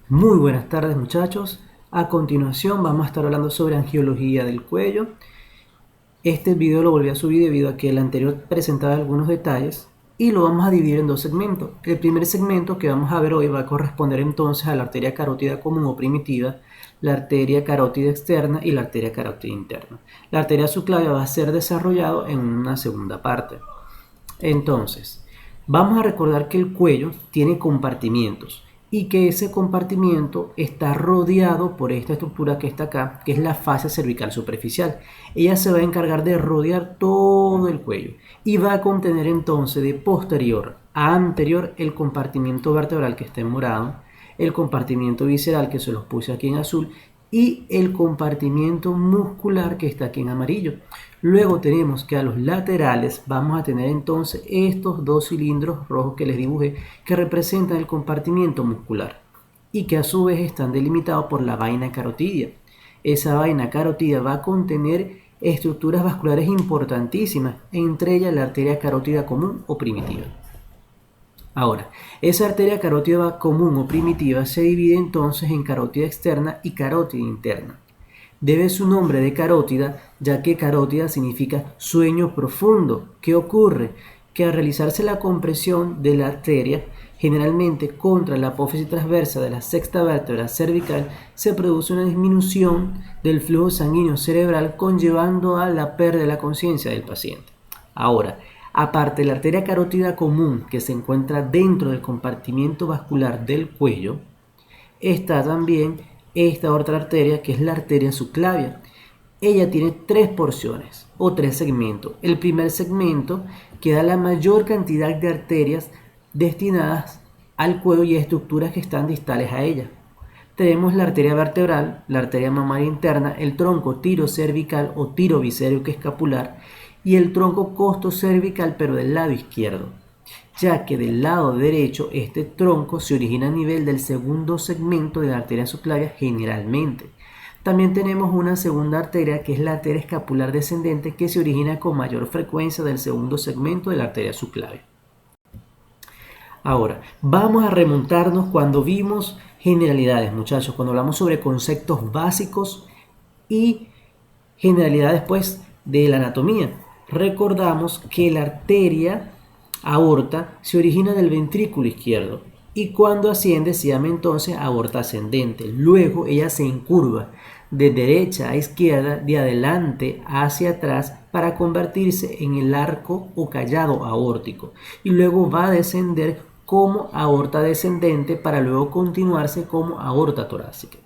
Muy buenas tardes muchachos. A continuación vamos a estar hablando sobre angiología del cuello. Este video lo volví a subir debido a que el anterior presentaba algunos detalles y lo vamos a dividir en dos segmentos. El primer segmento que vamos a ver hoy va a corresponder entonces a la arteria carótida común o primitiva, la arteria carótida externa y la arteria carótida interna. La arteria subclavia va a ser desarrollado en una segunda parte. Entonces, vamos a recordar que el cuello tiene compartimientos y que ese compartimiento está rodeado por esta estructura que está acá, que es la fascia cervical superficial. Ella se va a encargar de rodear todo el cuello y va a contener entonces de posterior a anterior el compartimiento vertebral que está en morado, el compartimiento visceral que se los puse aquí en azul y el compartimiento muscular que está aquí en amarillo. Luego tenemos que a los laterales vamos a tener entonces estos dos cilindros rojos que les dibujé que representan el compartimiento muscular y que a su vez están delimitados por la vaina carotidia. Esa vaina carotidia va a contener estructuras vasculares importantísimas, entre ellas la arteria carótida común o primitiva. Ahora, esa arteria carótida común o primitiva se divide entonces en carótida externa y carótida interna. Debe su nombre de carótida, ya que carótida significa sueño profundo. ¿Qué ocurre? Que al realizarse la compresión de la arteria, generalmente contra la apófisis transversa de la sexta vértebra cervical, se produce una disminución del flujo sanguíneo cerebral, conllevando a la pérdida de la conciencia del paciente. Ahora, aparte de la arteria carótida común que se encuentra dentro del compartimiento vascular del cuello, está también esta otra arteria que es la arteria subclavia. Ella tiene tres porciones o tres segmentos. El primer segmento que da la mayor cantidad de arterias destinadas al cuello y a estructuras que están distales a ella. Tenemos la arteria vertebral, la arteria mamaria interna, el tronco tirocervical o tiroviscerio escapular y el tronco costocervical pero del lado izquierdo, ya que del lado derecho este tronco se origina a nivel del segundo segmento de la arteria subclavia generalmente. También tenemos una segunda arteria que es la arteria escapular descendente que se origina con mayor frecuencia del segundo segmento de la arteria subclavia. Ahora, vamos a remontarnos cuando vimos generalidades, muchachos, cuando hablamos sobre conceptos básicos y generalidades pues de la anatomía. Recordamos que la arteria aorta se origina del ventrículo izquierdo y cuando asciende se llama entonces aorta ascendente. Luego ella se encurva de derecha a izquierda, de adelante hacia atrás para convertirse en el arco o callado aórtico y luego va a descender como aorta descendente para luego continuarse como aorta torácica.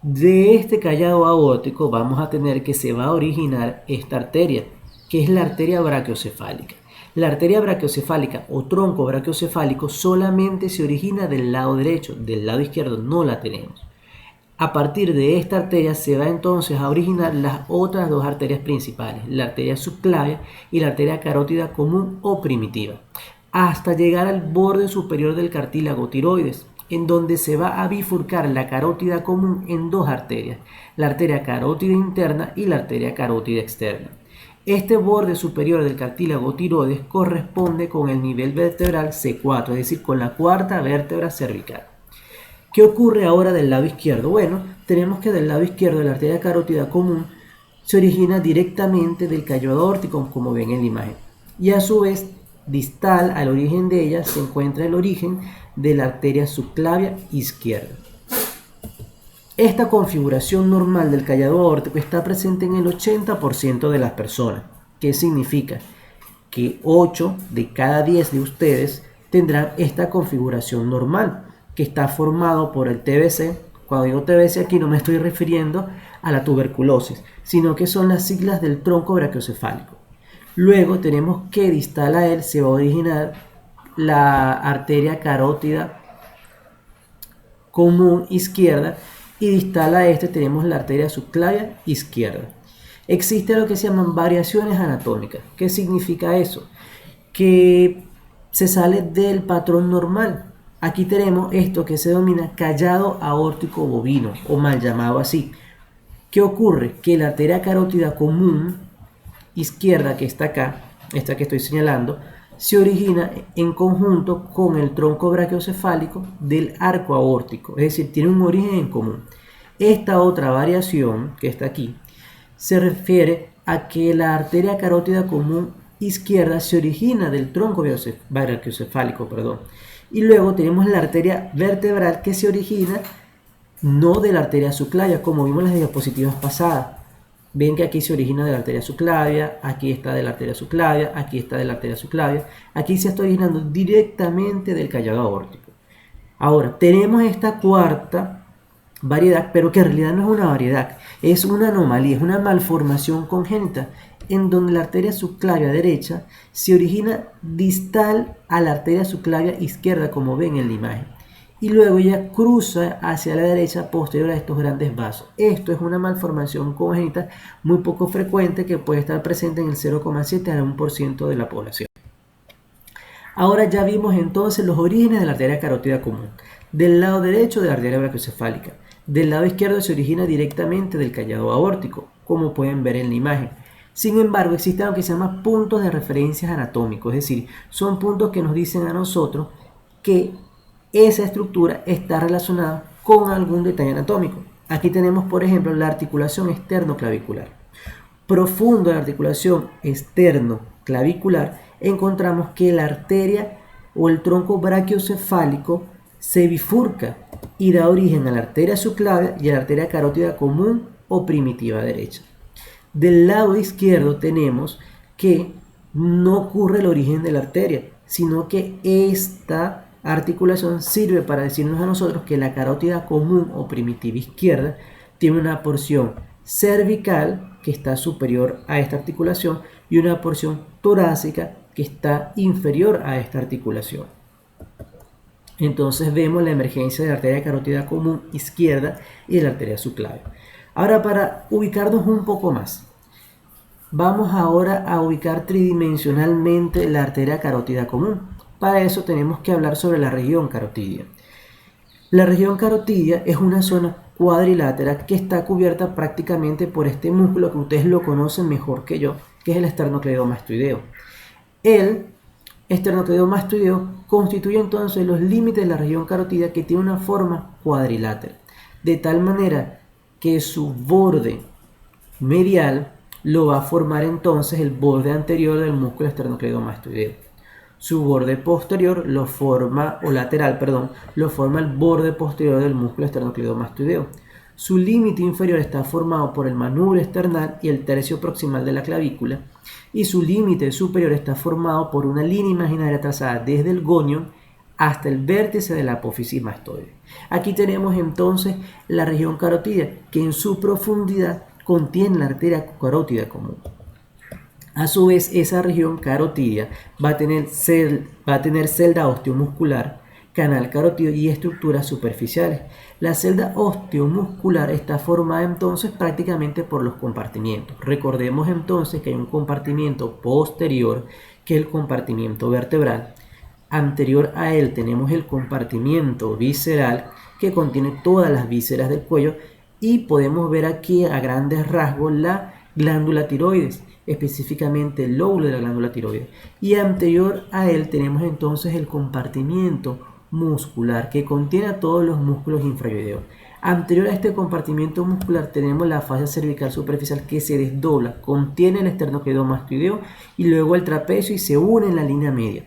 De este callado aórtico vamos a tener que se va a originar esta arteria, que es la arteria brachiocefálica. La arteria brachiocefálica o tronco brachiocefálico solamente se origina del lado derecho, del lado izquierdo no la tenemos. A partir de esta arteria se va entonces a originar las otras dos arterias principales, la arteria subclavia y la arteria carótida común o primitiva, hasta llegar al borde superior del cartílago tiroides, en donde se va a bifurcar la carótida común en dos arterias, la arteria carótida interna y la arteria carótida externa. Este borde superior del cartílago tiroides corresponde con el nivel vertebral C4, es decir, con la cuarta vértebra cervical. ¿Qué ocurre ahora del lado izquierdo? Bueno, tenemos que del lado izquierdo de la arteria carótida común se origina directamente del callado aórtico, como ven en la imagen, y a su vez distal al origen de ella se encuentra el origen de la arteria subclavia izquierda. Esta configuración normal del callado aórtico está presente en el 80% de las personas. ¿Qué significa? Que 8 de cada 10 de ustedes tendrán esta configuración normal, que está formado por el TBC. Cuando digo TBC aquí no me estoy refiriendo a la tuberculosis, sino que son las siglas del tronco brachiocefálico. Luego tenemos que distal a él se va a originar la arteria carótida común izquierda y distal a este tenemos la arteria subclavia izquierda. Existe lo que se llaman variaciones anatómicas. ¿Qué significa eso? Que se sale del patrón normal. Aquí tenemos esto que se denomina callado aórtico bovino o mal llamado así. ¿Qué ocurre? Que la arteria carótida común izquierda que está acá, esta que estoy señalando, se origina en conjunto con el tronco brachiocefálico del arco aórtico, es decir, tiene un origen en común. Esta otra variación que está aquí se refiere a que la arteria carótida común izquierda se origina del tronco brachiocefálico, y luego tenemos la arteria vertebral que se origina no de la arteria subclavia, como vimos en las diapositivas pasadas. Ven que aquí se origina de la arteria subclavia, aquí está de la arteria subclavia, aquí está de la arteria subclavia, aquí se está originando directamente del callado aórtico. Ahora, tenemos esta cuarta variedad, pero que en realidad no es una variedad, es una anomalía, es una malformación congénita, en donde la arteria subclavia derecha se origina distal a la arteria subclavia izquierda, como ven en la imagen, y luego ella cruza hacia la derecha posterior a estos grandes vasos. Esto es una malformación congénita muy poco frecuente que puede estar presente en el 0,7 al 1% de la población. Ahora ya vimos entonces los orígenes de la arteria carótida común. Del lado derecho de la arteria brachiocefálica. Del lado izquierdo se origina directamente del callado aórtico, como pueden ver en la imagen. Sin embargo, existen lo que se llama puntos de referencia anatómicos, es decir, son puntos que nos dicen a nosotros que esa estructura está relacionada con algún detalle anatómico. Aquí tenemos, por ejemplo, la articulación externo-clavicular. Profundo de la articulación externo-clavicular, encontramos que la arteria o el tronco brachiocefálico se bifurca y da origen a la arteria subclavia y a la arteria carótida común o primitiva derecha. Del lado izquierdo tenemos que no ocurre el origen de la arteria, sino que esta articulación sirve para decirnos a nosotros que la carótida común o primitiva izquierda tiene una porción cervical que está superior a esta articulación y una porción torácica que está inferior a esta articulación. Entonces vemos la emergencia de la arteria carótida común izquierda y de la arteria subclavia. Ahora, para ubicarnos un poco más, vamos ahora a ubicar tridimensionalmente la arteria carótida común. Para eso tenemos que hablar sobre la región carotidia. La región carotidia es una zona cuadrilátera que está cubierta prácticamente por este músculo que ustedes lo conocen mejor que yo, que es el esternocleidomastoideo. El esternocleidomastoideo constituye entonces los límites de la región carotidia, que tiene una forma cuadrilátera, de tal manera que su borde medial lo va a formar entonces el borde anterior del músculo esternocleidomastoideo. Su borde posterior lo forma, o lateral, perdón, lo forma el borde posterior del músculo esternocleidomastoideo. Su límite inferior está formado por el manubrio esternal y el tercio proximal de la clavícula, y su límite superior está formado por una línea imaginaria trazada desde el gonion hasta el vértice de la apófisis mastoide. Aquí tenemos entonces la región carotidia, que en su profundidad contiene la arteria carótida común. A su vez, esa región carotidia va a tener celda osteomuscular, canal carotido y estructuras superficiales. La celda osteomuscular está formada entonces prácticamente por los compartimientos. Recordemos entonces que hay un compartimiento posterior, que es el compartimiento vertebral. Anterior a él tenemos el compartimiento visceral, que contiene todas las vísceras del cuello, y podemos ver aquí a grandes rasgos la glándula tiroides, específicamente el lóbulo de la glándula tiroides. Y anterior a él tenemos entonces el compartimiento muscular, que contiene a todos los músculos infrayoideos. Anterior a este compartimiento muscular tenemos la fascia cervical superficial, que se desdobla, contiene el esternocleidomastoideo y luego el trapecio, y se une en la línea media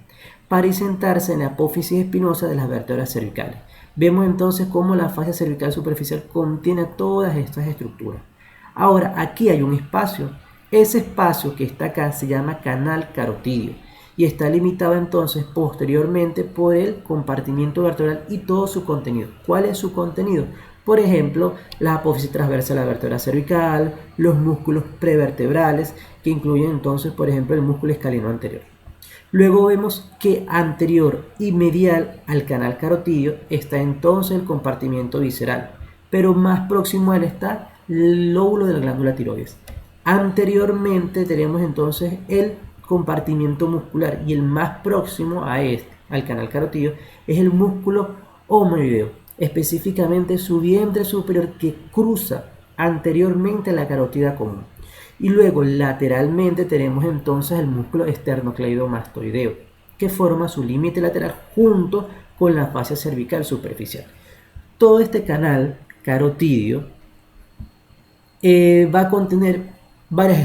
para sentarse en la apófisis espinosa de las vértebras cervicales. Vemos entonces cómo la fascia cervical superficial contiene todas estas estructuras. Ahora, aquí hay un espacio. Ese espacio que está acá se llama canal carotidio y está limitado entonces posteriormente por el compartimiento vertebral y todo su contenido. ¿Cuál es su contenido? Por ejemplo, la apófisis transversa de la vértebra cervical, los músculos prevertebrales, que incluyen entonces, por ejemplo, el músculo escaleno anterior. Luego vemos que anterior y medial al canal carotidio está entonces el compartimiento visceral, pero más próximo a él está el lóbulo de la glándula tiroides. Anteriormente tenemos entonces el compartimiento muscular, y el más próximo a este, al canal carotidio, es el músculo omoideo, específicamente su vientre superior, que cruza anteriormente la carótida común. Y luego lateralmente tenemos entonces el músculo esternocleidomastoideo. que forma su límite lateral junto con la fascia cervical superficial. Todo este canal carotidio va a contener varias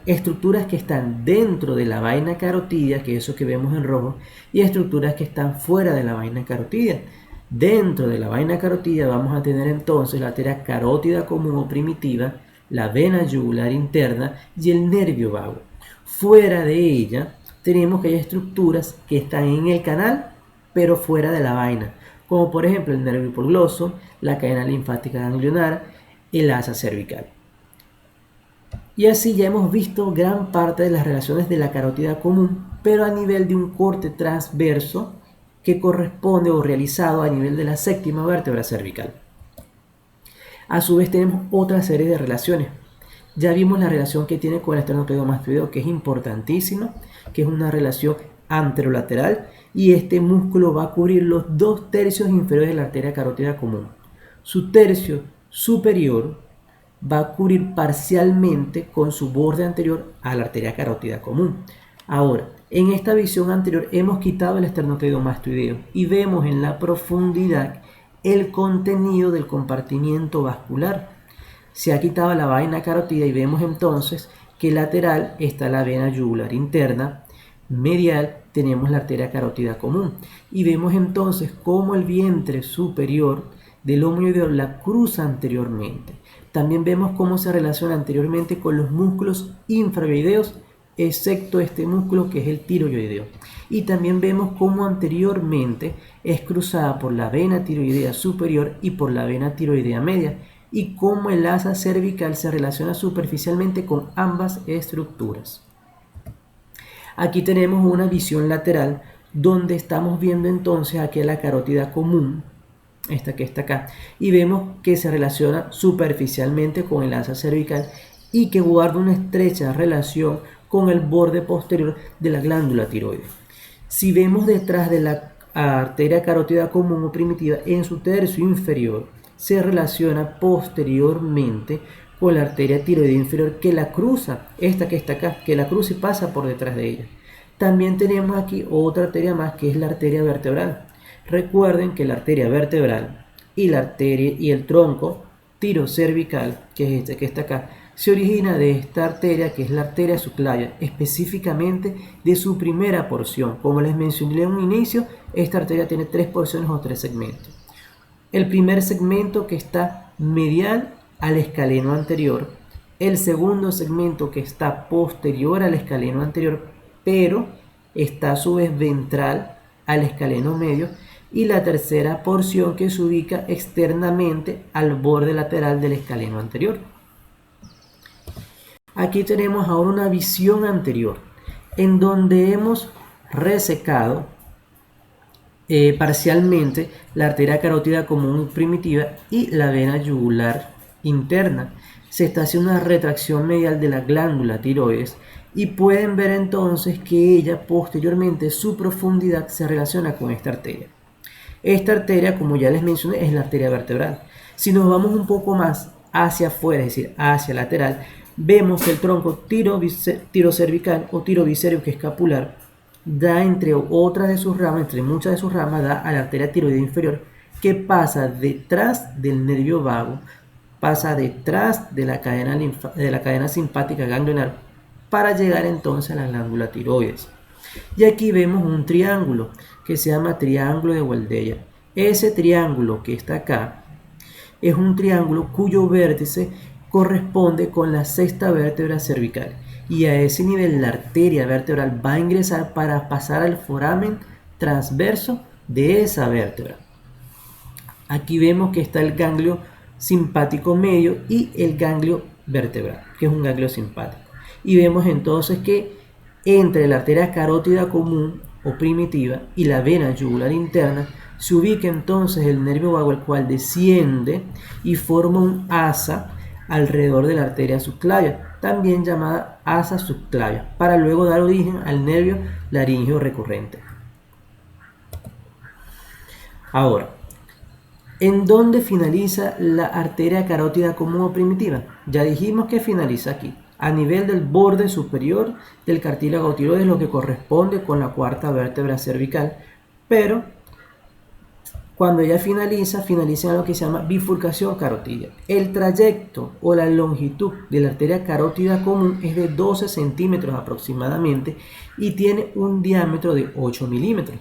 estructuras que están dentro de la vaina carotidia, que es eso que vemos en rojo, y estructuras que están fuera de la vaina carotidia. Dentro de la vaina carotidia vamos a tener entonces la arteria carótida común o primitiva, la vena yugular interna y el nervio vago. Fuera de ella tenemos que hay estructuras que están en el canal pero fuera de la vaina, como por ejemplo el nervio hipogloso, la cadena linfática ganglionar, el asa cervical. Y así ya hemos visto gran parte de las relaciones de la carótida común, pero a nivel de un corte transverso que corresponde o realizado a nivel de la séptima vértebra cervical. A su vez tenemos otra serie de relaciones. Ya vimos la relación que tiene con el esternocleidomastoideo, que es importantísima, que es una relación anterolateral, y este músculo va a cubrir los 2/3 inferiores de la arteria carótida común. Su tercio superior va a cubrir parcialmente con su borde anterior a la arteria carótida común. Ahora, en esta visión anterior hemos quitado el esternocleidomastoideo y vemos en la profundidad el contenido del compartimiento vascular. Se ha quitado la vaina carótida y vemos entonces que lateral está la vena yugular interna, medial tenemos la arteria carótida común y vemos entonces cómo el vientre superior del homoideol la cruza anteriormente. También vemos cómo se relaciona anteriormente con los músculos infravenoideos, excepto este músculo que es el tiroideo. Y también vemos cómo anteriormente es cruzada por la vena tiroidea superior y por la vena tiroidea media, y cómo el asa cervical se relaciona superficialmente con ambas estructuras. Aquí tenemos una visión lateral donde estamos viendo entonces aquí la carótida común, esta que está acá, y vemos que se relaciona superficialmente con el asa cervical y que guarda una estrecha relación con el borde posterior de la glándula tiroides. Si vemos detrás de la arteria carótida común o primitiva, en su tercio inferior se relaciona posteriormente con la arteria tiroidea inferior que la cruza, esta que está acá, que la cruza y pasa por detrás de ella. También tenemos aquí otra arteria más que es la arteria vertebral. Recuerden que la arteria vertebral y la arteria y el tronco tirocervical, que es este que está acá, se origina de esta arteria que es la arteria subclavia, específicamente de su primera porción. Como les mencioné en un inicio, esta arteria tiene 3 porciones o 3 segmentos. El primer segmento que está medial al escaleno anterior, el segundo segmento que está posterior al escaleno anterior, pero está a su vez ventral al escaleno medio, y la tercera porción que se ubica externamente al borde lateral del escaleno anterior. Aquí tenemos ahora una visión anterior, en donde hemos resecado parcialmente la arteria carótida común primitiva y la vena yugular interna. Se está haciendo una retracción medial de la glándula tiroides y pueden ver entonces que ella posteriormente su profundidad se relaciona con esta arteria. Esta arteria, como ya les mencioné, es la arteria vertebral. Si nos vamos un poco más hacia afuera, es decir, hacia lateral, vemos que el tronco tirocervical o tiroviscerio que escapular da entre otras de sus ramas, entre muchas de sus ramas, da a la arteria tiroidea inferior que pasa detrás del nervio vago, pasa detrás de la cadena simpática ganglionar para llegar entonces a la glándula tiroides. Y aquí vemos un triángulo que se llama triángulo de Waldeyer. Ese triángulo que está acá es un triángulo cuyo vértice corresponde con la sexta vértebra cervical. Y a ese nivel la arteria vertebral va a ingresar para pasar al foramen transverso de esa vértebra. Aquí vemos que está el ganglio simpático medio y el ganglio vertebral, que es un ganglio simpático. Y vemos entonces que entre la arteria carótida común o primitiva y la vena yugular interna se ubica entonces el nervio vago, el cual desciende y forma un asa alrededor de la arteria subclavia, también llamada asa subclavia, para luego dar origen al nervio laríngeo recurrente. Ahora, ¿en dónde finaliza la arteria carótida común o primitiva? Ya dijimos que finaliza aquí. a nivel del borde superior del cartílago tiroides, lo que corresponde con la cuarta vértebra cervical, pero cuando ella finaliza en lo que se llama bifurcación carotidia. El trayecto o la longitud de la arteria carótida común es de 12 centímetros aproximadamente y tiene un diámetro de 8 milímetros.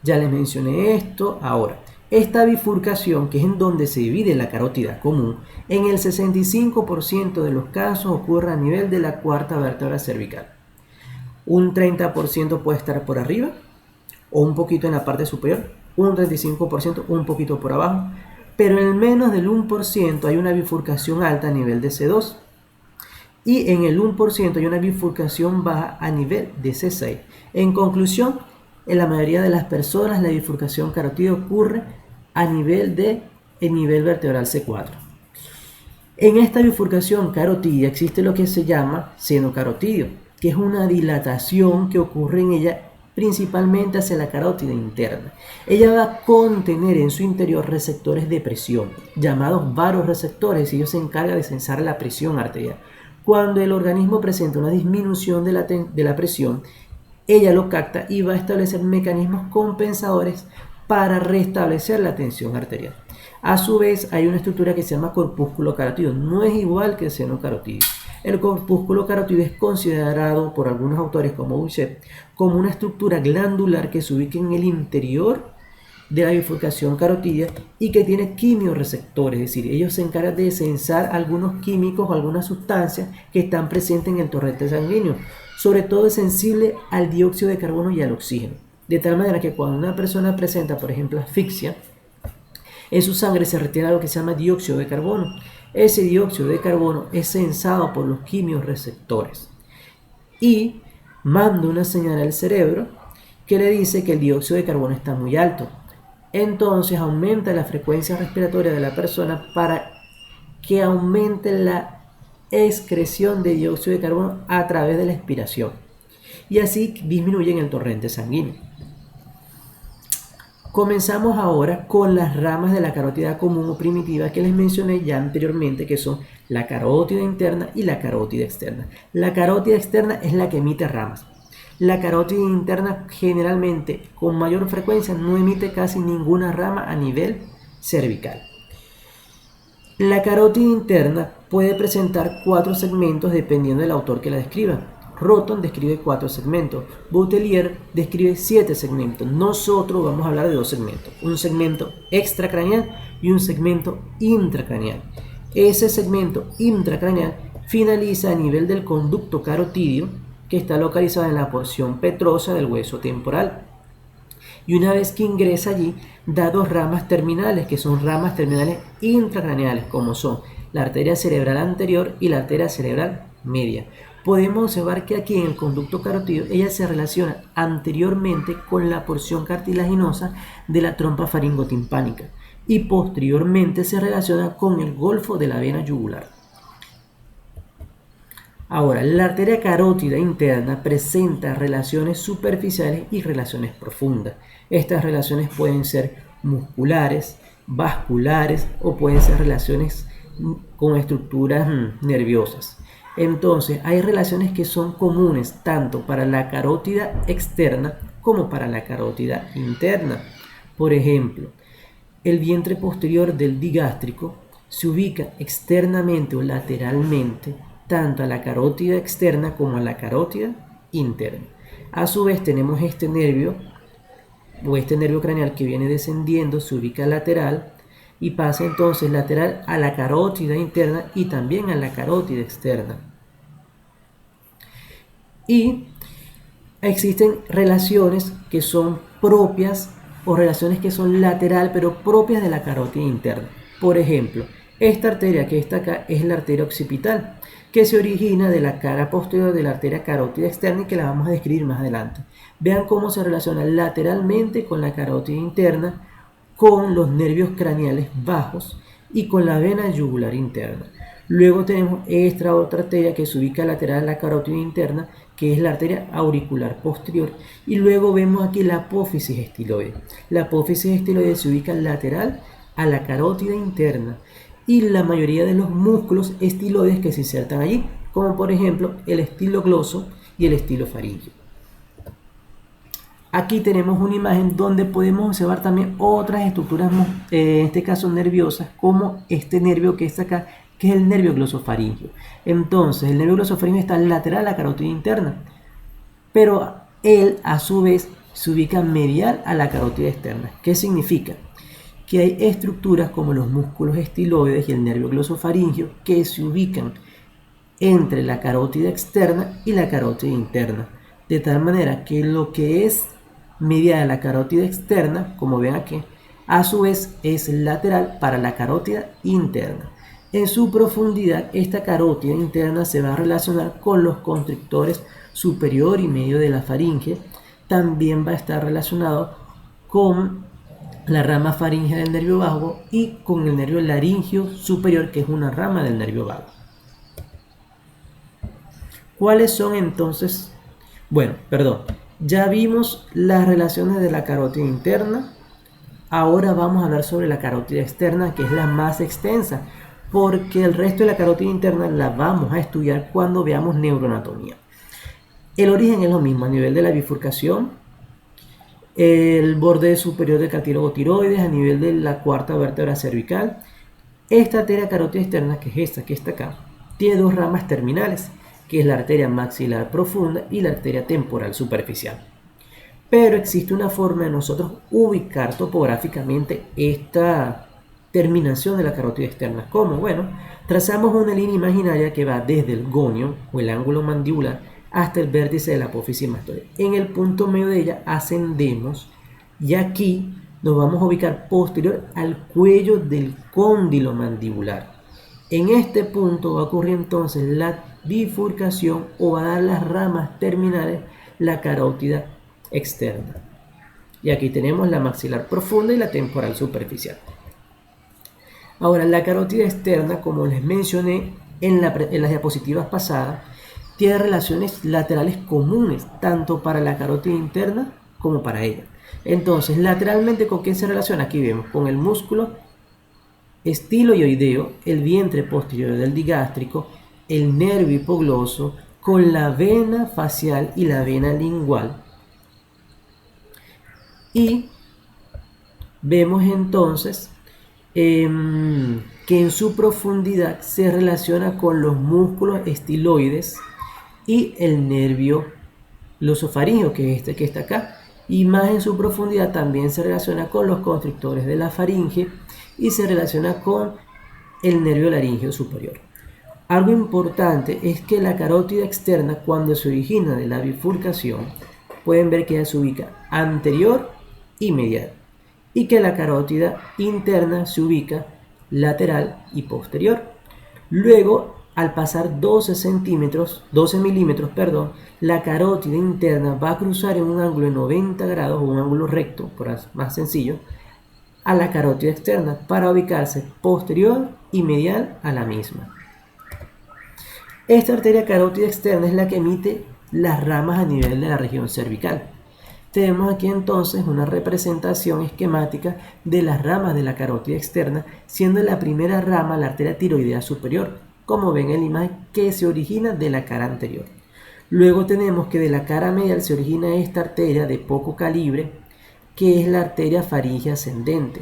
Ya les mencioné esto. Ahora, esta bifurcación, que es en donde se divide la carótida común, en el 65% de los casos ocurre a nivel de la cuarta vértebra cervical. Un 30% puede estar por arriba o un poquito en la parte superior, un 35% un poquito por abajo, pero en menos del 1% hay una bifurcación alta a nivel de C2 y en el 1% hay una bifurcación baja a nivel de C6. En conclusión, en la mayoría de las personas la bifurcación carotidia ocurre a nivel de el nivel vertebral C4. En esta bifurcación carotidia existe lo que se llama seno carotidio, que es una dilatación que ocurre en ella principalmente hacia la carótida interna. Ella va a contener en su interior receptores de presión, llamados varoreceptores, y ellos se encargan de sensar la presión arterial. Cuando el organismo presenta una disminución de la presión, ella lo capta y va a establecer mecanismos compensadores para restablecer la tensión arterial. A su vez, hay una estructura que se llama corpúsculo carotidio. No es igual que el seno carotidio. El corpúsculo carotidio es considerado por algunos autores como Bouchet como una estructura glandular que se ubica en el interior de la bifurcación carotidia y que tiene quimioreceptores, es decir, ellos se encargan de sensar algunos químicos o algunas sustancias que están presentes en el torrente sanguíneo. Sobre todo es sensible al dióxido de carbono y al oxígeno. De tal manera que cuando una persona presenta, por ejemplo, asfixia, en su sangre se retira lo que se llama dióxido de carbono. Ese dióxido de carbono es sensado por los quimioreceptores y manda una señal al cerebro que le dice que el dióxido de carbono está muy alto. Entonces aumenta la frecuencia respiratoria de la persona para que aumente la excreción de dióxido de carbono a través de la expiración y así disminuye el torrente sanguíneo. Comenzamos ahora con las ramas de la carótida común o primitiva que les mencioné ya anteriormente, que son la carótida interna y la carótida externa. La carótida externa es la que emite ramas. La carótida interna generalmente con mayor frecuencia no emite casi ninguna rama a nivel cervical. La carótida interna puede presentar 4 segmentos dependiendo del autor que la describa. Roton describe 4 segmentos, Boutelier describe 7 segmentos. Nosotros vamos a hablar de 2 segmentos, un segmento extracraneal y un segmento intracraneal. Ese segmento intracraneal finaliza a nivel del conducto carotidio, que está localizado en la porción petrosa del hueso temporal. Y una vez que ingresa allí, da 2 ramas terminales, que son ramas terminales intracraneales, como son la arteria cerebral anterior y la arteria cerebral media. Podemos observar que aquí en el conducto carotidio ella se relaciona anteriormente con la porción cartilaginosa de la trompa faringotimpánica y posteriormente se relaciona con el golfo de la vena yugular. Ahora, la arteria carótida interna presenta relaciones superficiales y relaciones profundas. Estas relaciones pueden ser musculares, vasculares o pueden ser relaciones con estructuras nerviosas. Entonces, hay relaciones que son comunes tanto para la carótida externa como para la carótida interna. Por ejemplo, el vientre posterior del digástrico se ubica externamente o lateralmente tanto a la carótida externa como a la carótida interna. A su vez tenemos este nervio craneal que viene descendiendo, se ubica lateral y pasa entonces lateral a la carótida interna y también a la carótida externa. Y existen relaciones que son propias o relaciones que son lateral pero propias de la carótida interna. Por ejemplo, esta arteria que está acá es la arteria occipital, que se origina de la cara posterior de la arteria carótida externa y que la vamos a describir más adelante. Vean cómo se relaciona lateralmente con la carótida interna, con los nervios craneales bajos y con la vena yugular interna. Luego tenemos esta otra arteria que se ubica lateral a la carótida interna, que es la arteria auricular posterior. Y luego vemos aquí la apófisis estiloide. La apófisis estiloide se ubica lateral a la carótida interna y la mayoría de los músculos estiloides que se insertan allí, como por ejemplo el estilogloso y el estilofaringio. Aquí tenemos una imagen donde podemos observar también otras estructuras, en este caso nerviosas, como este nervio que está acá, que es el nervio glosofaringio. Entonces, el nervio glosofaringio está lateral a la carótida interna, pero él a su vez se ubica medial a la carótida externa. ¿Qué significa? Que hay estructuras como los músculos estiloides y el nervio glosofaringio que se ubican entre la carótida externa y la carótida interna, de tal manera que lo que es medial a la carótida externa, como ven aquí, a su vez es lateral para la carótida interna. En su profundidad, esta carótida interna se va a relacionar con los constrictores superior y medio de la faringe. También va a estar relacionado con la rama faríngea del nervio vago y con el nervio laringio superior, que es una rama del nervio vago. ¿Cuáles son entonces? Bueno, ya vimos las relaciones de la carótida interna. Ahora vamos a hablar sobre la carótida externa, que es la más extensa, porque el resto de la carótida interna la vamos a estudiar cuando veamos neuroanatomía. El origen es lo mismo a nivel de la bifurcación, el borde superior del cartílago tiroides, a nivel de la cuarta vértebra cervical. Esta arteria carótida externa, que es esta que está acá, tiene dos ramas terminales, que es la arteria maxilar profunda y la arteria temporal superficial. Pero existe una forma de nosotros ubicar topográficamente esta terminación de la carótida externa. ¿Cómo? Bueno, trazamos una línea imaginaria que va desde el gonio o el ángulo mandibular hasta el vértice de la apófisis mastoidea. En el punto medio de ella ascendemos y aquí nos vamos a ubicar posterior al cuello del cóndilo mandibular. En este punto va a ocurrir entonces la bifurcación o va a dar las ramas terminales la carótida externa. Y aquí tenemos la maxilar profunda y la temporal superficial. Ahora, la carótida externa, como les mencioné en las diapositivas pasadas, tiene relaciones laterales comunes, tanto para la carótida interna como para ella. Entonces, lateralmente, ¿con quién se relaciona? Aquí vemos con el músculo estiloideo, el vientre posterior del digástrico, el nervio hipogloso, con la vena facial y la vena lingual. Y vemos entonces que en su profundidad se relaciona con los músculos estiloides y el nervio glosofaríngeo, que es este que está acá, y más en su profundidad también se relaciona con los constrictores de la faringe y se relaciona con el nervio laríngeo superior. Algo importante es que la carótida externa, cuando se origina de la bifurcación, pueden ver que ella se ubica anterior y medial, y que la carótida interna se ubica lateral y posterior. Luego, al pasar 12 milímetros, la carótida interna va a cruzar en un ángulo de 90 grados o un ángulo recto, por más sencillo, a la carótida externa para ubicarse posterior y medial a la misma. Esta arteria carótida externa es la que emite las ramas a nivel de la región cervical. Tenemos aquí entonces una representación esquemática de las ramas de la carótida externa, siendo la primera rama la arteria tiroidea superior, como ven en la imagen, que se origina de la cara anterior. Luego tenemos que de la cara medial se origina esta arteria de poco calibre, que es la arteria faríngea ascendente.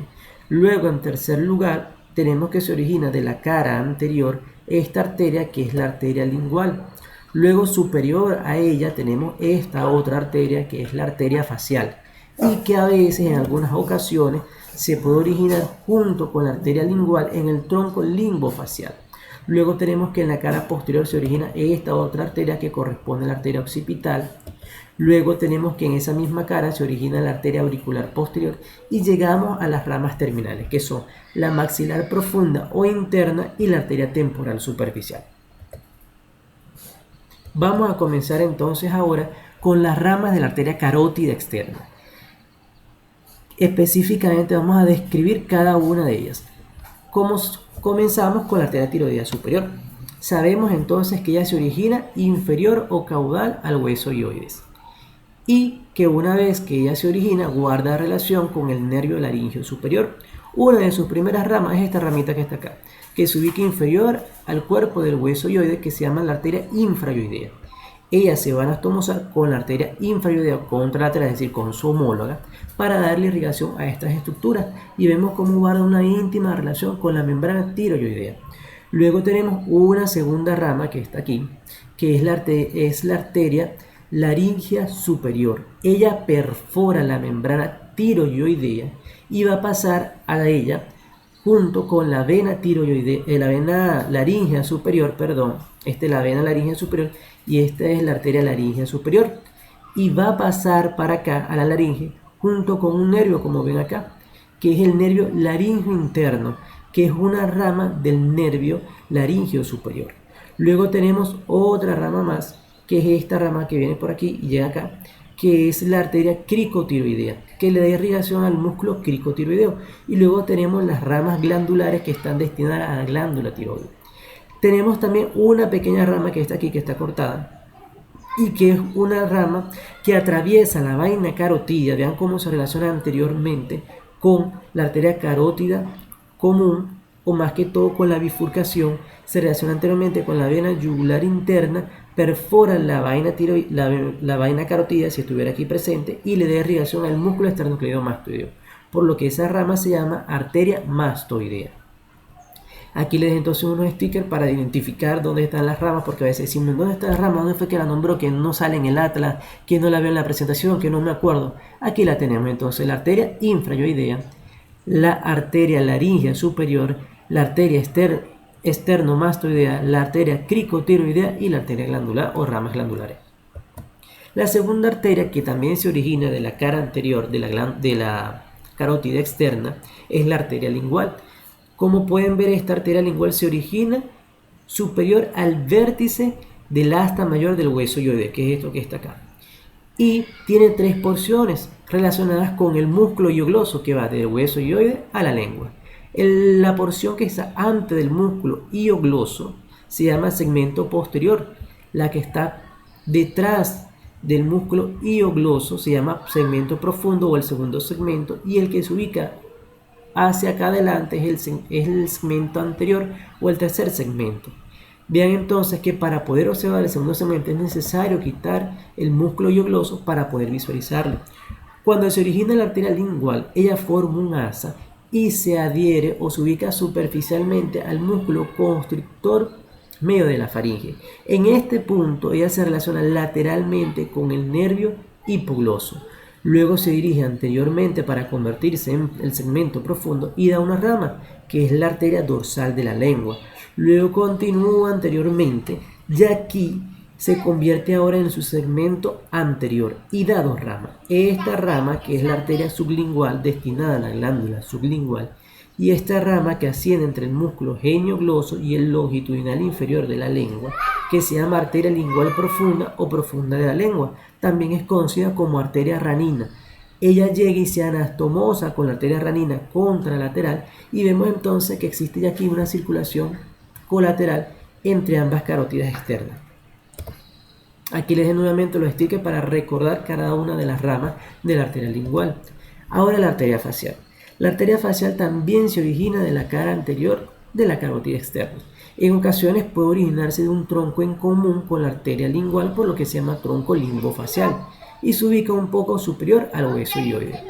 Luego, en tercer lugar, tenemos que se origina de la cara anterior esta arteria, que es la arteria lingual. Luego, superior a ella, tenemos esta otra arteria, que es la arteria facial, y que a veces, en algunas ocasiones, se puede originar junto con la arteria lingual en el tronco limbofacial. Luego tenemos que en la cara posterior se origina esta otra arteria que corresponde a la arteria occipital. Luego tenemos que en esa misma cara se origina la arteria auricular posterior y llegamos a las ramas terminales, que son la maxilar profunda o interna y la arteria temporal superficial. Vamos a comenzar entonces ahora con las ramas de la arteria carótida externa. Específicamente vamos a describir cada una de ellas. Comenzamos con la arteria tiroidea superior. Sabemos entonces que ella se origina inferior o caudal al hueso hioides y que una vez que ella se origina guarda relación con el nervio laríngeo superior Una de sus primeras ramas es esta ramita que está acá, que se ubica inferior al cuerpo del hueso yoide, que se llama la arteria infrayoidea. Ella se va a anastomosar con la arteria infrayoidea contralateral, es decir, con su homóloga, para darle irrigación a estas estructuras, y vemos cómo guarda una íntima relación con la membrana tiroidea. Luego tenemos una segunda rama que está aquí, que es la arteria laringea superior. Ella perfora la membrana tiroidea y va a pasar a ella junto con la vena tiroidea, la vena laringea superior, perdón. Esta es la vena laringea superior y esta es la arteria laringea superior. Y va a pasar para acá a la laringe junto con un nervio, como ven acá, que es el nervio laringeo interno, que es una rama del nervio laringeo superior. Luego tenemos otra rama más, que es esta rama que viene por aquí y llega acá, que es la arteria cricotiroidea, que le da irrigación al músculo cricotiroideo. Y luego tenemos las ramas glandulares que están destinadas a la glándula tiroides. Tenemos también una pequeña rama que está aquí, que está cortada, y que es una rama que atraviesa la vaina carotidia. Vean cómo se relaciona anteriormente con la arteria carótida común, o más que todo con la bifurcación. Se relaciona anteriormente con la vena yugular interna, perfora la vaina la vaina carotidia, si estuviera aquí presente, y le da irrigación al músculo esternocleidomastoideo, por lo que esa rama se llama arteria mastoidea. Aquí les dejo entonces unos stickers para identificar dónde están las ramas, porque a veces decimos, ¿dónde está la rama? ¿Dónde fue que la nombró? Que no sale en el atlas, que no la veo en la presentación, que no me acuerdo. Aquí la tenemos entonces, la arteria infrayoidea, la arteria laringea superior, la arteria esternomastoidea, la arteria cricotiroidea y la arteria glandular o ramas glandulares. La segunda arteria, que también se origina de la cara anterior de la carótida externa, es la arteria lingual. Como pueden ver, esta arteria lingual se origina superior al vértice del asta mayor del hueso yoide, que es esto que está acá. Y tiene tres porciones relacionadas con el músculo hiogloso, que va del hueso yoide a la lengua. La porción que está antes del músculo hiogloso se llama segmento posterior. La que está detrás del músculo hiogloso se llama segmento profundo o el segundo segmento, y el que se ubica hacia acá adelante es el segmento anterior o el tercer segmento. Vean entonces que para poder observar el segundo segmento es necesario quitar el músculo hiogloso para poder visualizarlo. Cuando se origina la arteria lingual, ella forma un asa y se adhiere o se ubica superficialmente al músculo constrictor medio de la faringe. En este punto ella se relaciona lateralmente con el nervio hipogloso. Luego se dirige anteriormente para convertirse en el segmento profundo y da una rama, que es la arteria dorsal de la lengua. Luego continúa anteriormente y aquí se convierte ahora en su segmento anterior y da dos ramas. Esta rama, que es la arteria sublingual destinada a la glándula sublingual, y esta rama que asciende entre el músculo genioglosso y el longitudinal inferior de la lengua, que se llama arteria lingual profunda o profunda de la lengua. También es conocida como arteria ranina. Ella llega y se anastomosa con la arteria ranina contralateral, y vemos entonces que existe ya aquí una circulación colateral entre ambas carótidas externas. Aquí les doy nuevamente los stickers para recordar cada una de las ramas de la arteria lingual. Ahora la arteria facial. La arteria facial también se origina de la cara anterior de la carótida externa. En ocasiones puede originarse de un tronco en común con la arteria lingual, por lo que se llama tronco lingofacial, y se ubica un poco superior al hueso hioide.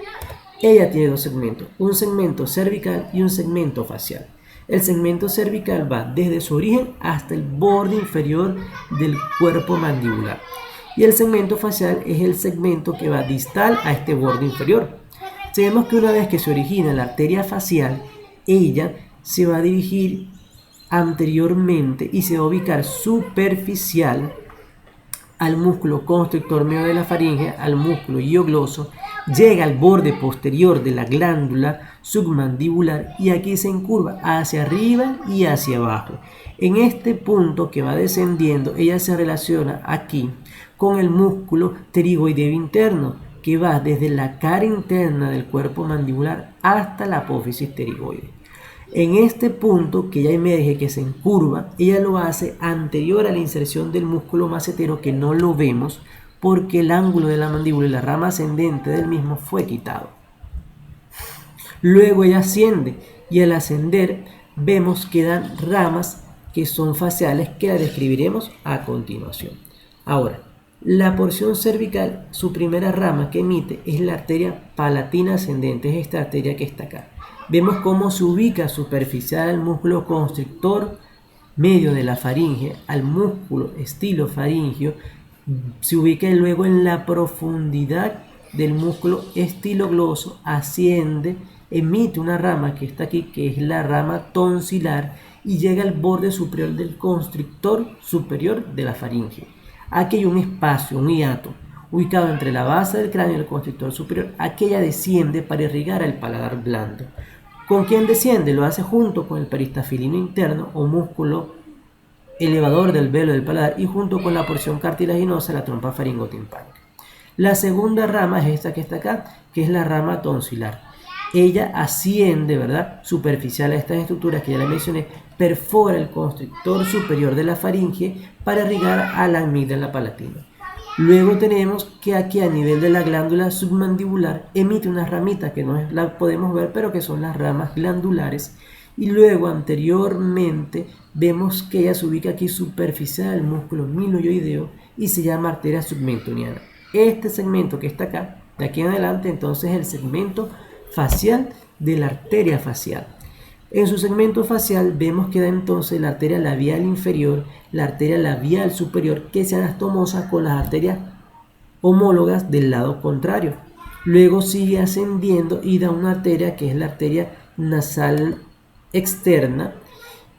Ella tiene dos segmentos, un segmento cervical y un segmento facial. El segmento cervical va desde su origen hasta el borde inferior del cuerpo mandibular, y el segmento facial es el segmento que va distal a este borde inferior. Sabemos que una vez que se origina la arteria facial, ella se va a dirigir anteriormente y se va a ubicar superficial al músculo constrictor medio de la faringe, al músculo hiogloso, llega al borde posterior de la glándula submandibular y aquí se encurva hacia arriba y hacia abajo. En este punto que va descendiendo, ella se relaciona aquí con el músculo pterigoideo interno, que va desde la cara interna del cuerpo mandibular hasta la apófisis pterigoide. En este punto que ella emerge, que se encurva, ella lo hace anterior a la inserción del músculo macetero, que no lo vemos porque el ángulo de la mandíbula y la rama ascendente del mismo fue quitado. Luego ella asciende y al ascender vemos que dan ramas que son faciales que las describiremos a continuación. Ahora, la porción cervical, su primera rama que emite es la arteria palatina ascendente, es esta arteria que está acá. Vemos cómo se ubica superficial al músculo constrictor medio de la faringe, al músculo estilofaringio, se ubica luego en la profundidad del músculo estilogloso, asciende, emite una rama que está aquí, que es la rama tonsilar, y llega al borde superior del constrictor superior de la faringe. Aquí hay un espacio, un hiato, ubicado entre la base del cráneo y el constrictor superior. Aquella desciende para irrigar el paladar blando. ¿Con quién desciende? Lo hace junto con el peristafilino interno o músculo elevador del velo del paladar y junto con la porción cartilaginosa de la trompa faringotimpánica. La segunda rama es esta que está acá, que es la rama tonsilar. Ella asciende, ¿verdad?, superficial a estas estructuras que ya la mencioné, perfora el constrictor superior de la faringe para irrigar a la amígdala palatina. Luego tenemos que aquí a nivel de la glándula submandibular emite una ramita que no la podemos ver, pero que son las ramas glandulares. Y luego anteriormente vemos que ella se ubica aquí superficial al músculo miloioideo y se llama arteria submentoniana. Este segmento que está acá, de aquí en adelante, entonces es el segmento facial de la arteria facial. En su segmento facial vemos que da entonces la arteria labial inferior, la arteria labial superior, que se anastomosa con las arterias homólogas del lado contrario. Luego sigue ascendiendo y da una arteria que es la arteria nasal externa,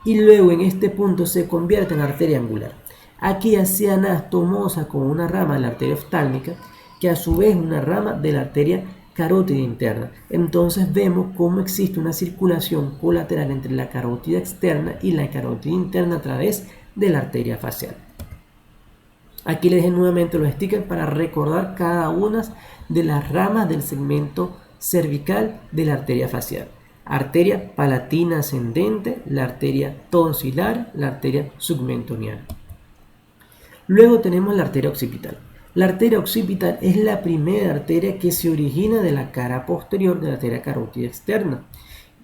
y luego en este punto se convierte en arteria angular. Aquí se anastomosa con una rama de la arteria oftálmica, que a su vez es una rama de la arteria carótida interna. Entonces vemos cómo existe una circulación colateral entre la carótida externa y la carótida interna a través de la arteria facial. Aquí les dejo nuevamente los stickers para recordar cada una de las ramas del segmento cervical de la arteria facial. Arteria palatina ascendente, la arteria tonsilar, la arteria submentoniana. Luego tenemos la arteria occipital. La arteria occipital es la primera arteria que se origina de la cara posterior de la arteria carótida externa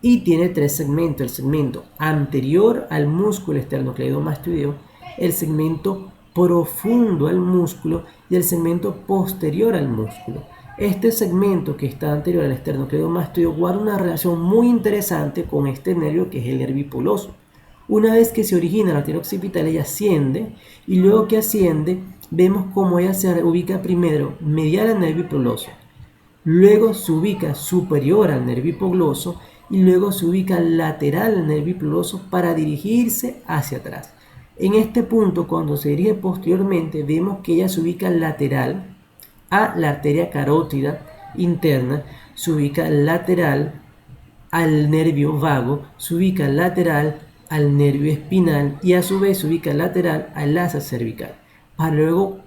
y tiene tres segmentos: el segmento anterior al músculo esternocleidomastoideo, el segmento profundo al músculo y el segmento posterior al músculo. Este segmento que está anterior al esternocleidomastoideo guarda una relación muy interesante con este nervio que es el nervio hipuloso. Una vez que se origina la arteria occipital, ella asciende, y luego que asciende vemos cómo ella se ubica primero medial al nervio hipogloso, luego se ubica superior al nervio hipogloso y luego se ubica lateral al nervio hipogloso para dirigirse hacia atrás. En este punto, cuando se dirige posteriormente, vemos que ella se ubica lateral a la arteria carótida interna, se ubica lateral al nervio vago, se ubica lateral al nervio espinal y a su vez se ubica lateral al asa cervical, para luego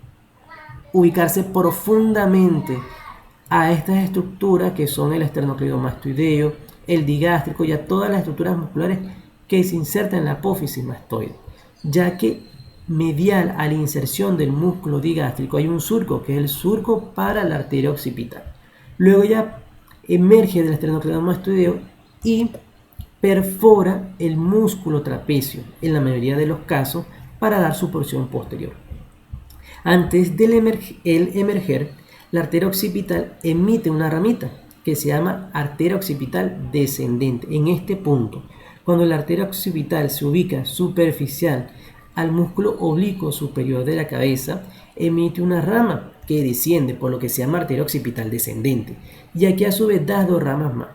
ubicarse profundamente a estas estructuras que son el esternocleidomastoideo, el digástrico y a todas las estructuras musculares que se insertan en la apófisis mastoide, ya que medial a la inserción del músculo digástrico hay un surco que es el surco para la arteria occipital. Luego ya emerge del esternocleidomastoideo y perfora el músculo trapecio en la mayoría de los casos para dar su porción posterior. Antes del emerger, la arteria occipital emite una ramita que se llama arteria occipital descendente. En este punto, cuando la arteria occipital se ubica superficial al músculo oblicuo superior de la cabeza, emite una rama que desciende, por lo que se llama arteria occipital descendente. Y aquí a su vez da dos ramas más: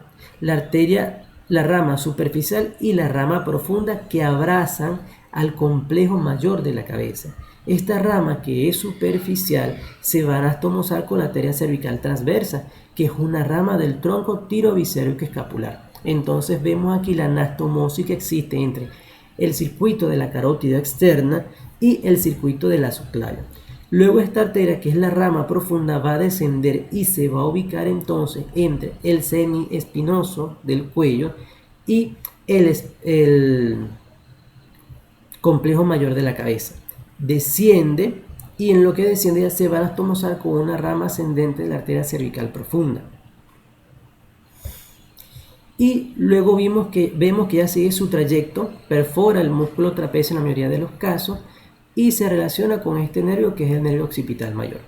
la rama superficial y la rama profunda, que abrazan al complejo mayor de la cabeza. Esta rama, que es superficial, se va a anastomosar con la arteria cervical transversa, que es una rama del tronco tiroviscérico escapular. Entonces vemos aquí la anastomosis que existe entre el circuito de la carótida externa y el circuito de la subclavia. Luego esta arteria, que es la rama profunda, va a descender y se va a ubicar entonces entre el semiespinoso del cuello y el complejo mayor de la cabeza. Desciende, y en lo que desciende ya se va a anastomosar con una rama ascendente de la arteria cervical profunda. Y luego vemos que ya sigue su trayecto, perfora el músculo trapecio en la mayoría de los casos y se relaciona con este nervio que es el nervio occipital mayor.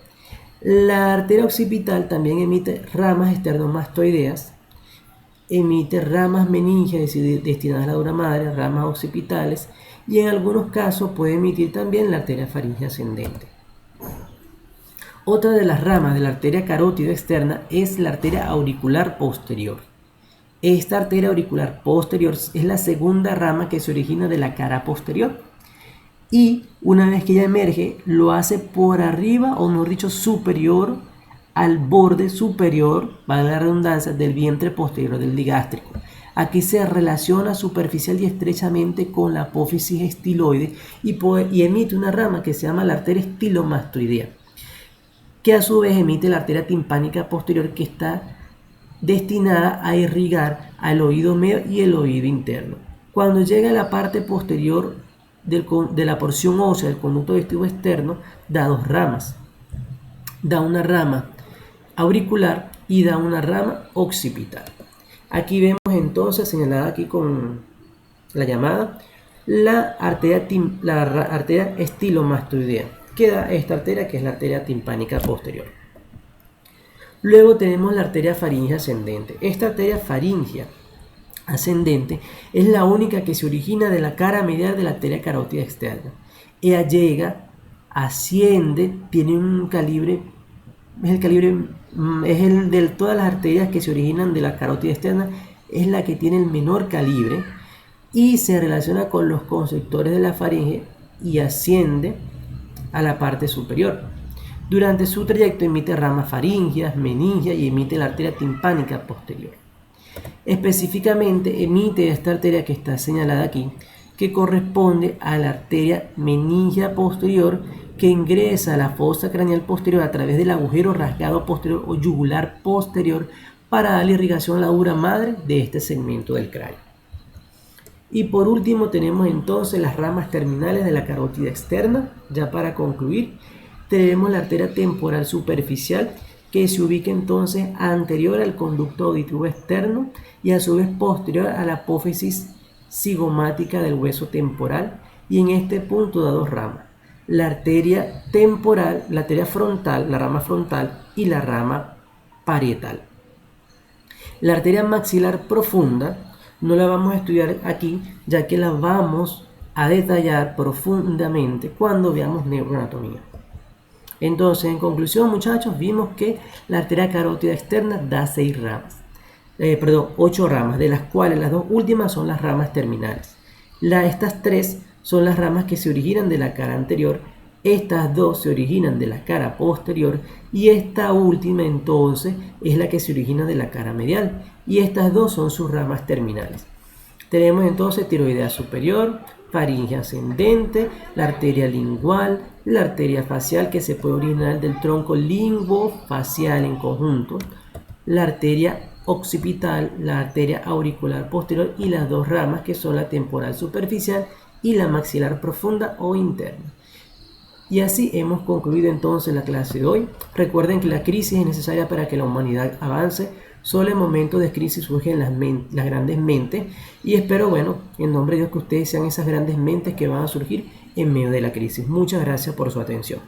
La arteria occipital también emite ramas esternomastoideas, emite ramas meningias destinadas a la dura madre, ramas occipitales, y en algunos casos puede emitir también la arteria faríngea ascendente. Otra de las ramas de la arteria carótida externa es la arteria auricular posterior. Esta arteria auricular posterior es la segunda rama que se origina de la cara posterior. Y una vez que ella emerge, lo hace por arriba, o mejor dicho, superior al borde superior, valga la redundancia, del vientre posterior del digástrico. Aquí se relaciona superficial y estrechamente con la apófisis estiloide y emite una rama que se llama la arteria estilomastoidea, que a su vez emite la arteria timpánica posterior, que está destinada a irrigar al oído medio y el oído interno. Cuando llega a la parte posterior de la porción ósea del conducto auditivo externo, da dos ramas. Da una rama auricular y da una rama occipital. Aquí vemos entonces, señalada aquí con la llamada, la arteria estilomastoidea. Queda esta arteria, que es la arteria timpánica posterior. Luego tenemos la arteria faríngea ascendente. Esta arteria faríngea ascendente es la única que se origina de la cara medial de la arteria carótida externa. Ella llega, asciende, tiene un calibre, es el de todas las arterias que se originan de la carótida externa, es la que tiene el menor calibre y se relaciona con los constrictores de la faringe y asciende a la parte superior. Durante su trayecto emite ramas faringias, meningias y emite la arteria timpánica posterior. Específicamente emite esta arteria que está señalada aquí, que corresponde a la arteria meningia posterior, que ingresa a la fosa craneal posterior a través del agujero rasgado posterior o yugular posterior para darle irrigación a la dura madre de este segmento del cráneo. Y por último tenemos entonces las ramas terminales de la carótida externa. Ya para concluir, tenemos la arteria temporal superficial, que se ubica entonces anterior al conducto auditivo externo y a su vez posterior a la apófisis cigomática del hueso temporal, y en este punto da dos ramas: la arteria temporal, la arteria frontal, la rama frontal, y la rama parietal. La arteria maxilar profunda no la vamos a estudiar aquí, ya que la vamos a detallar profundamente cuando veamos neuroanatomía. Entonces, en conclusión, muchachos, vimos que la arteria carótida externa da 8 ramas, de las cuales las dos últimas son las ramas terminales. Estas 3 son las ramas que se originan de la cara anterior, estas 2 se originan de la cara posterior y esta última entonces es la que se origina de la cara medial, y estas 2 son sus ramas terminales. Tenemos entonces tiroidea superior, faringe ascendente, la arteria lingual, la arteria facial, que se puede originar del tronco linguofacial en conjunto, la arteria occipital, la arteria auricular posterior y las dos ramas que son la temporal superficial y la maxilar profunda o interna. Y así hemos concluido entonces la clase de hoy. Recuerden que la crisis es necesaria para que la humanidad avance. Solo en momentos de crisis surgen las grandes mentes, y espero, en nombre de Dios, que ustedes sean esas grandes mentes que van a surgir en medio de la crisis. Muchas gracias por su atención.